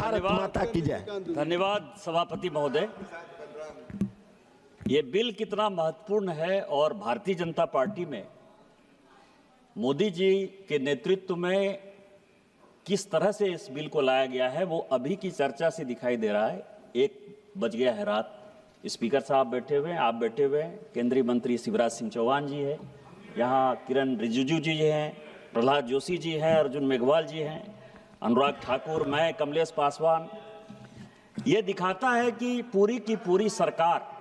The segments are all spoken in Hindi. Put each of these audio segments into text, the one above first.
भारत माता की जय। धन्यवाद सभापति महोदय। ये बिल कितना महत्वपूर्ण है और भारतीय जनता पार्टी में मोदी जी के नेतृत्व में किस तरह से इस बिल को लाया गया है वो अभी की चर्चा से दिखाई दे रहा है। 1 बज गया है रात, स्पीकर साहब बैठे हुए हैं, आप बैठे हुए हैं, केंद्रीय मंत्री शिवराज सिंह चौहान जी है, यहाँ किरण रिजिजू जी हैं, प्रहलाद जोशी जी हैं, अर्जुन मेघवाल जी हैं, अनुराग ठाकुर, मैं, कमलेश पासवान। ये दिखाता है कि पूरी की पूरी सरकार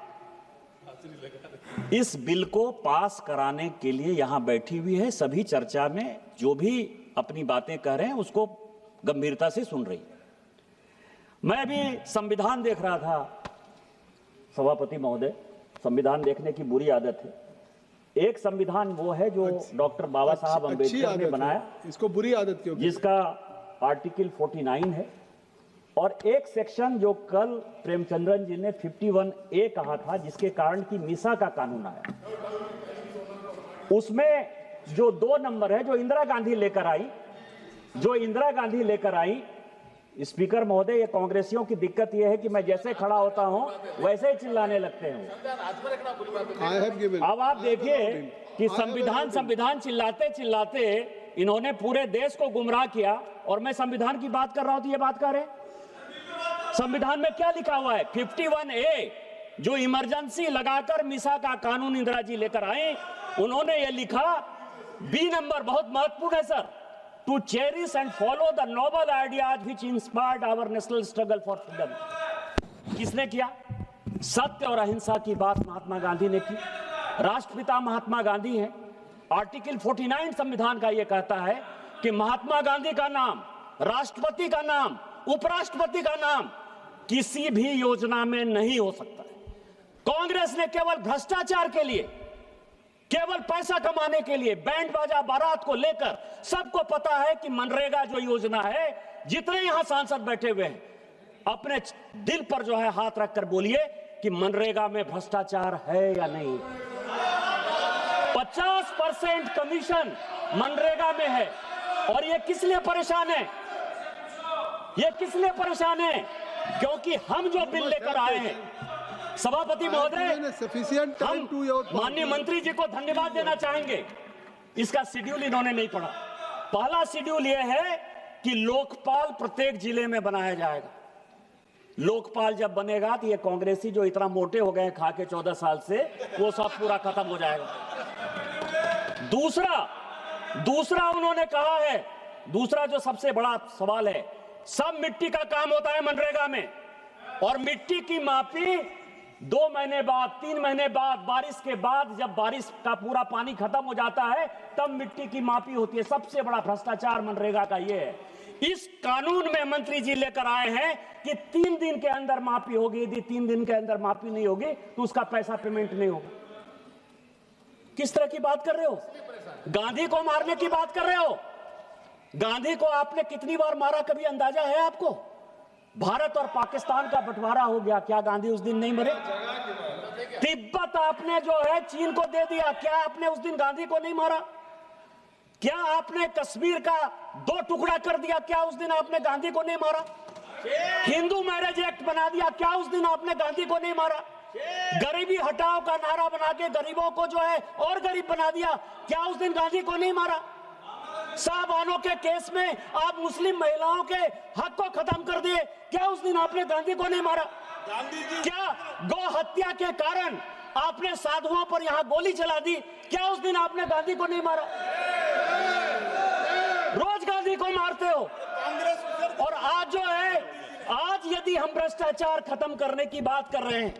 इस बिल को पास कराने के लिए यहाँ बैठी हुई है। सभी चर्चा में जो भी अपनी बातें कह रहे हैं उसको गंभीरता से सुन रही है। मैं अभी संविधान देख रहा था सभापति महोदय, संविधान देखने की बुरी आदत है। एक संविधान वो है जो डॉक्टर बाबा साहब अम्बेडकर ने बनाया, इसको बुरी आदत क्यों? जिसका आर्टिकल 49 है, और एक सेक्शन जो कल प्रेमचंद्रन जी ने 51A कहा था, जिसके कारण की मीसा का कानून आया। उसमें जो 2 नंबर है जो इंदिरा गांधी लेकर आई, स्पीकर महोदय, ये कांग्रेसियों की दिक्कत ये है कि मैं जैसे खड़ा होता हूं वैसे ही चिल्लाने लगते हैं। अब आप देखिए कि संविधान चिल्लाते चिल्लाते इन्होंने पूरे देश को गुमराह किया, और मैं संविधान की बात कर रहा हूं तो ये बात कर रहे हैं। संविधान में क्या लिखा हुआ है? 51A जो इमरजेंसी लगाकर मीसा का कानून इंदिरा जी लेकर आए, उन्होंने ये लिखा, बी नंबर बहुत महत्वपूर्ण है sir, to cherish and follow the noble ideas which inspired our national struggle for freedom. किसने किया? सत्य और अहिंसा की बात महात्मा गांधी ने की। राष्ट्रपिता महात्मा गांधी हैं। आर्टिकल 49 संविधान का यह कहता है कि महात्मा गांधी का नाम, राष्ट्रपति का नाम, उपराष्ट्रपति का नाम किसी भी योजना में नहीं हो सकता। कांग्रेस ने केवल भ्रष्टाचार के लिए, केवल पैसा कमाने के लिए, बैंड बाजा बारात को लेकर, सबको पता है कि मनरेगा जो योजना है, जितने यहां सांसद बैठे हुए हैं, अपने दिल पर जो है हाथ रखकर बोलिए कि मनरेगा में भ्रष्टाचार है या नहीं। 50% कमीशन मनरेगा में है, और ये किस लिए परेशान है? ये किस लिए परेशान है? क्योंकि हम जो बिल लेकर आए हैं, सभापति महोदय, हम माननीय मंत्री जी को धन्यवाद देना चाहेंगे। इसका शेड्यूल इन्होंने नहीं पढ़ा। पहला शेड्यूल यह है कि लोकपाल प्रत्येक जिले में बनाया जाएगा। लोकपाल जब बनेगा तो ये कांग्रेसी जो इतना मोटे हो गए खा के 14 साल से, वो सब पूरा खत्म हो जाएगा। दूसरा उन्होंने कहा है, दूसरा जो सबसे बड़ा सवाल है, सब मिट्टी का काम होता है मनरेगा में, और मिट्टी की मापी 2 महीने बाद, 3 महीने बाद, बारिश के बाद, जब बारिश का पूरा पानी खत्म हो जाता है तब मिट्टी की मापी होती है। सबसे बड़ा भ्रष्टाचार मनरेगा का ये है। इस कानून में मंत्री जी लेकर आए हैं कि 3 दिन के अंदर मापी होगी, यदि 3 दिन के अंदर मापी नहीं होगी तो उसका पैसा पेमेंट नहीं होगा। किस तरह की बात कर रहे हो? गांधी को मारने की बात कर रहे हो? गांधी को आपने कितनी बार मारा, कभी अंदाजा है आपको? भारत और पाकिस्तान का बंटवारा हो गया, क्या गांधी उस दिन नहीं मरे? तिब्बत आपने जो है चीन को दे दिया, क्या आपने उस दिन गांधी को नहीं मारा? क्या आपने कश्मीर का 2 टुकड़ा कर दिया, क्या उस दिन आपने गांधी को नहीं मारा? हिंदू मैरिज एक्ट बना दिया, क्या उस दिन आपने गांधी को नहीं मारा? गरीबी हटाओ का नारा बना के गरीबों को जो है और गरीब बना दिया, क्या उस दिन गांधी को नहीं मारा? साहबानों के केस में आप मुस्लिम महिलाओं के हक को खत्म कर दिए, क्या उस दिन आपने गांधी को नहीं मारा? क्या गौ हत्या के कारण आपने साधुओं पर यहां गोली चला दी, क्या उस दिन आपने गांधी को नहीं मारा? रोज गांधी को मारते हो। और आज जो है, आज यदि हम भ्रष्टाचार खत्म करने की बात कर रहे हैं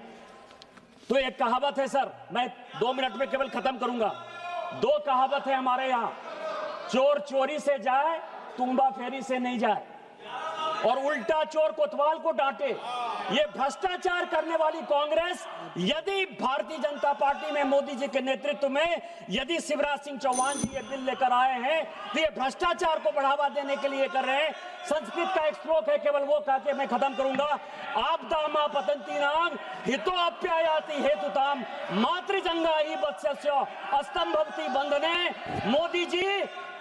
तो एक कहावत है सर, मैं 2 मिनट में केवल खत्म करूंगा। 2 कहावत है हमारे यहां, चोर चोरी से जाए, तुम्बा फेरी से नहीं जाए, और उल्टा चोर कोतवाल को डांटे। ये भ्रष्टाचार करने वाली कांग्रेस, यदि भारतीय जनता पार्टी में मोदी जी के नेतृत्व में यदि शिवराज सिंह चौहान जी ये बिल लेकर आए हैं तो ये भ्रष्टाचार को बढ़ावा देने के लिए कर रहे हैं। संस्कृत का एक श्लोक है, केवल वो कह के मैं खत्म करूंगा, आपदा पतंती नाम हितो अप्यायाति हेतुताम मातृजंगा ही वत्स्य अस्तंभवती बंधने। मोदी जी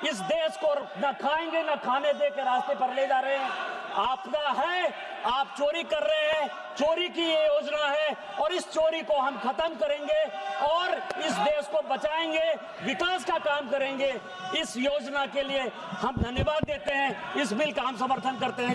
इस देश को न खाएंगे न खाने दे के रास्ते पर ले जा रहे हैं। आपदा है, आप चोरी कर रहे हैं, चोरी की ये योजना है और इस चोरी को हम खत्म करेंगे और इस देश को बचाएंगे, विकास का काम करेंगे। इस योजना के लिए हम धन्यवाद देते हैं, इस बिल का हम समर्थन करते हैं।